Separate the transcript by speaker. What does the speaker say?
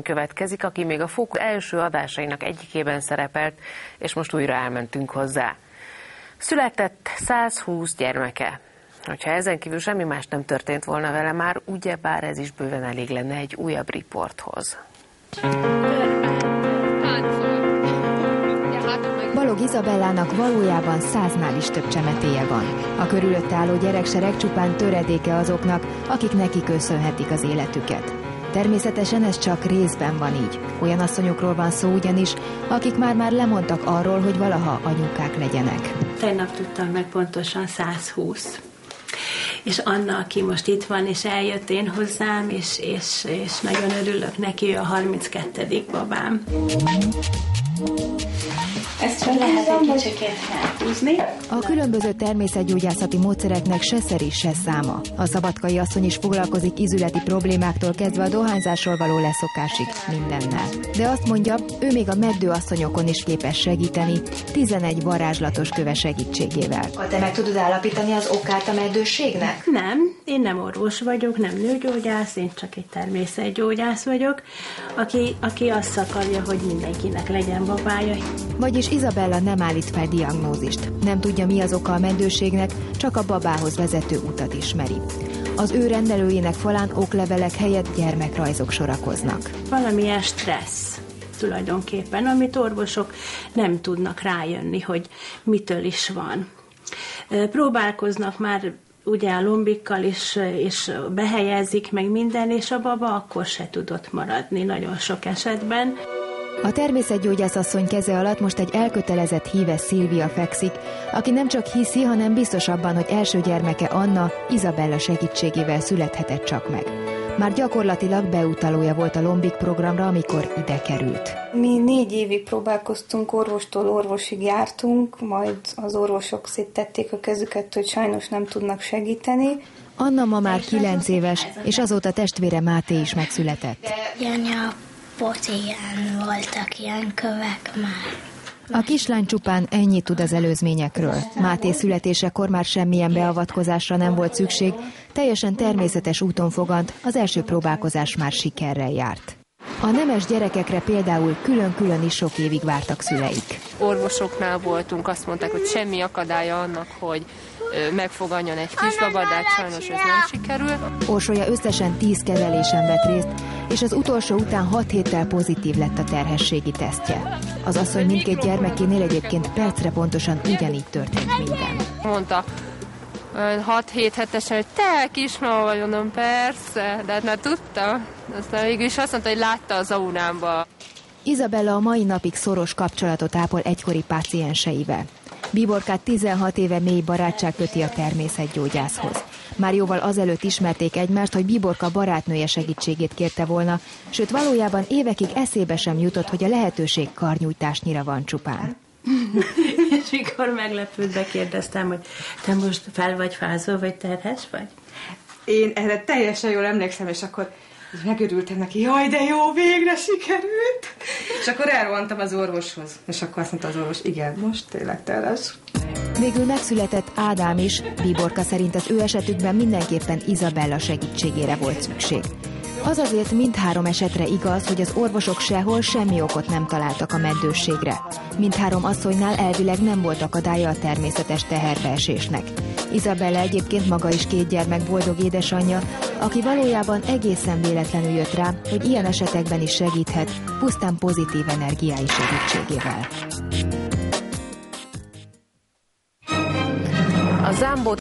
Speaker 1: Következik, aki még a Fókusz első adásainak egyikében szerepelt, és most újra elmentünk hozzá. Született 120 gyermeke. Hogyha ezen kívül semmi más nem történt volna vele már, ugyebár ez is bőven elég lenne egy újabb riporthoz.
Speaker 2: Balog Izabellának valójában 100-nál is több csemetéje van. A körülötte álló gyereksereg csupán töredéke azoknak, akik neki köszönhetik az életüket. Természetesen ez csak részben van így. Olyan asszonyokról van szó ugyanis, akik már lemondtak arról, hogy valaha anyukák legyenek.
Speaker 3: Tegnap tudtam meg pontosan 120. És Anna, aki most itt van, és eljött én hozzám, és nagyon örülök neki, ő a 32. babám. Ezt fel lehet egy kicsikét felhúzni.
Speaker 2: A különböző természetgyógyászati módszereknek se szeri, se száma. A szabadkai asszony is foglalkozik ízületi problémáktól kezdve a dohányzásról való leszokásig mindennel. De azt mondja, ő még a meddő asszonyokon is képes segíteni, 11 varázslatos köve segítségével.
Speaker 4: Te meg tudod állapítani az okát a meddőségnek?
Speaker 3: Nem, én nem orvos vagyok, nem nőgyógyász, én csak egy természetgyógyász vagyok, aki azt akarja, hogy mindenkinek legyen babája.
Speaker 2: Vagyis Izabella nem állít fel diagnózist. Nem tudja, mi az oka a meddőségnek, csak a babához vezető utat ismeri. Az ő rendelőjének falán oklevelek helyett gyermekrajzok sorakoznak.
Speaker 3: Valamilyen stressz tulajdonképpen, amit orvosok nem tudnak rájönni, hogy mitől is van. Próbálkoznak már ugye a lombikkal is, és behelyezik meg minden, és a baba akkor se tudott maradni nagyon sok esetben.
Speaker 2: A természetgyógyász asszony keze alatt most egy elkötelezett híve Szilvia fekszik, aki nem csak hiszi, hanem biztos abban, hogy első gyermeke Anna Izabella segítségével születhetett csak meg. Már gyakorlatilag beutalója volt a Lombik programra, amikor ide került.
Speaker 5: Mi 4 évig próbálkoztunk, orvostól orvosig jártunk, majd az orvosok széttették a kezüket, hogy sajnos nem tudnak segíteni.
Speaker 2: Anna ma már 9 éves, és azóta testvére Máté is megszületett.
Speaker 6: Pocén voltak ilyen kövek már.
Speaker 2: A kislány csupán ennyit tud az előzményekről. Máté születésekor már semmilyen beavatkozásra nem volt szükség, teljesen természetes úton fogant, az első próbálkozás már sikerrel járt. A nemes gyerekekre például külön-külön is sok évig vártak szüleik.
Speaker 7: Orvosoknál voltunk, azt mondták, hogy semmi akadálya annak, hogy megfogadjon egy kisbaba, de hát sajnos ez nem sikerül.
Speaker 2: Orsolya összesen 10 kezelésen vett részt, és az utolsó után 6 héttel pozitív lett a terhességi tesztje. Az asszony mindkét gyermekénél egyébként percre pontosan ugyanígy történt minden.
Speaker 7: Mondta 6-7 hetesen, hogy te kismama vagy, mondom, persze, de hát már tudta. Aztán végül is azt mondta, hogy látta az aurámba.
Speaker 2: Izabella a mai napig szoros kapcsolatot ápol egykori pácienseivel. Bíborkát 16 éve mély barátság köti a természetgyógyászhoz. Már jóval azelőtt ismerték egymást, hogy Bíborka barátnője segítségét kérte volna, sőt valójában évekig eszébe sem jutott, hogy a lehetőség karnyújtásnyira van csupán.
Speaker 3: És mikor meglepődve kérdeztem, hogy te most fel vagy fázol, vagy terhes vagy?
Speaker 4: Én erre teljesen jól emlékszem, és akkor megörültem neki, jaj, de jó, végre sikerült! És akkor elrohantam az orvoshoz. És akkor azt mondta az orvos, igen, most tényleg terhes.
Speaker 2: Végül megszületett Ádám is, Bíborka szerint az ő esetükben mindenképpen Izabella segítségére volt szükség. Az azért mindhárom esetre igaz, hogy az orvosok sehol semmi okot nem találtak a meddősségre. Mindhárom asszonynál elvileg nem volt akadálya a természetes teherbeesésnek. Izabella egyébként maga is 2 gyermek boldog édesanyja, aki valójában egészen véletlenül jött rá, hogy ilyen esetekben is segíthet, pusztán pozitív energiái segítségével.
Speaker 1: A Zámbó